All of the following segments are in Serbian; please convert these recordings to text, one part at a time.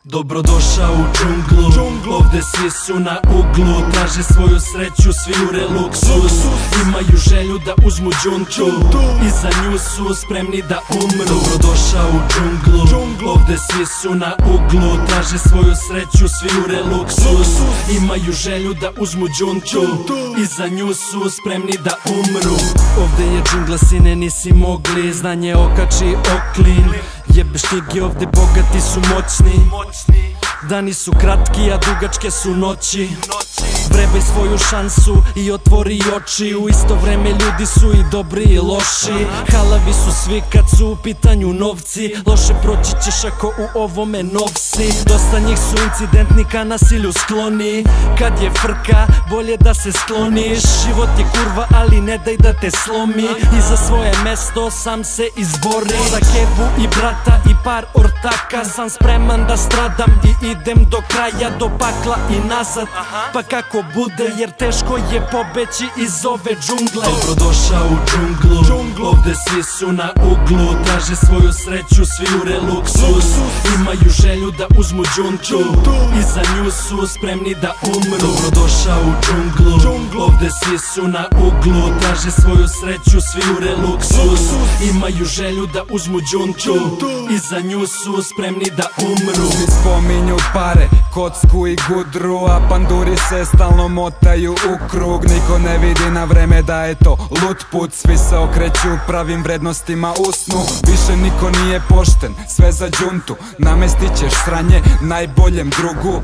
Dobrodošao u džunglu, ovde svi su na uglu. Traže svoju sreću, svi u reluksus. Imaju želju da uzmu džunču i za nju su spremni da umru. Dobrodošao u džunglu, ovde svi su na uglu. Traže svoju sreću, svi u reluksus. Imaju želju da uzmu džunču i za nju su spremni da umru. Ovde je džungla, sine, nisi mogli. Znanje okači oklin. Jebeš knjige, ovde bogati su moćni. Dani su kratki, a dugačke su noći. Vrebaj svoju šansu i otvori oči. U isto vreme ljudi su i dobri i loši. Halavi su svi kad su u pitanju novci. Loše proći ćeš ako u ovome novsi. Dosta njih su incidentni, ka nasilju skloni. Kad je frka, bolje da se skloniš. Život je kurva, ali ne daj da te slomi. I za svoje mesto sam se izbori. Za kevu i brata i par ortaka sam spreman da stradam i idem do kraja, do pakla i nazad. Pa kako bude, jer teško je pobeći iz ove džungle. Dobrodošao u džunglu, ovde svi su na uglu. Traže svoju sreću, svi u reluksus. Imaju želju da uzmu džunču i za nju su spremni da umru. Dobrodošao u džunglu, ovde svi su na uglu. Traže svoju sreću, svi u reluksus. Imaju želju da uzmu džunču i za nju su spremni da umru. Svi spominju pare, kocku i gudru, a panduri se stalno motaju u krug. Niko ne vidi na vreme da je to lut put. Svi se okreću pravim vrednostima u snu. Više niko nije pošten, sve za džuntu. Namestit ćeš sranje najboljem drugu.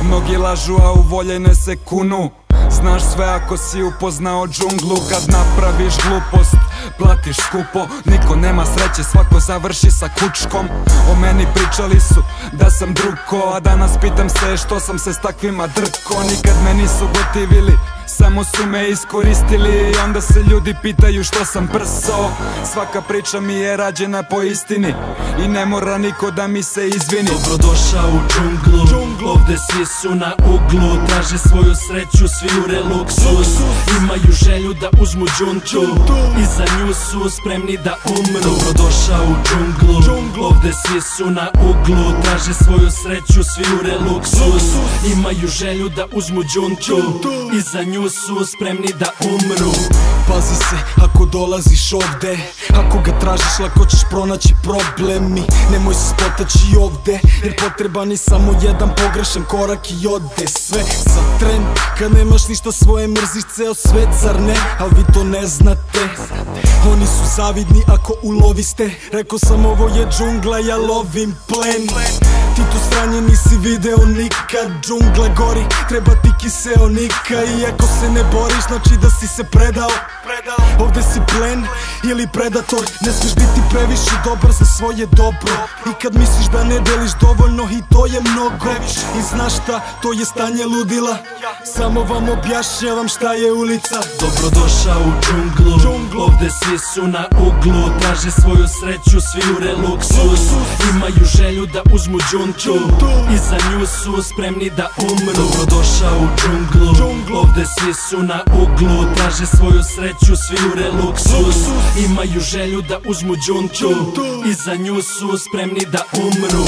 Mnogi lažu, a u voljene se kunu. Znaš sve ako si upoznao džunglu. Kad napraviš glupost, platiš skupo. Niko nema sreće, svako završi sa kučkom. O meni pričali su da sam druko, a danas pitam se što sam se s takvima drko. Nikad me nisu gotivili, samo su me iskoristili. I onda se ljudi pitaju što sam prso. Svaka priča mi je rađena po istini i ne mora niko da mi se izvini. Dobrodošao u džunglu, ovde svi su na uglu. Traže svoju sreću, svi u reluksus. Imaju želju da uzmu džunču i za nju su spremni da umru. Dobrodošao u džunglu, ovde svi su na uglu. Traže svoju sreću, svi u reluksus. Imaju želju da uzmu džunču i za nju su spremni da umru. Pazi se ako dolaziš ovde, ako ga tražiš lako ćeš pronaći problemi. Nemoj se spotaći ovde, jer potreban je samo jedan pogrešan korak i ode sve za tren. Kad nemaš ništa svoje, mrziš ceo svet, zar ne? Al vi to ne znate. Oni su zavidni ako uloviste. Rekao sam ovo je džungla, ja lovim plen. Ti tu stranje nisi video nikad. Džungla gori, treba ti kiseonika. I ako se ne boriš, znači da si se predao. Ovde si plen ili predator. Ne smiješ biti previše dobar za svoje dobro. I kad misliš da ne deliš dovoljno, i to je mnogo. I znaš šta, to je stanje ludila. Samo vam objašnjavam šta je ulica. Dobrodošao u džunglu, ovde svi su na uglu. Traže svoju sreću, svi u reluksus. Imaju želju da uzmu džunču i za nju su spremni da umru. Dobrodošao u džunglu, ovde svi su na uglu. Traže svoju sreću, svi u reluksus. Imaju želju da uzmu džunču i za nju su spremni da umru.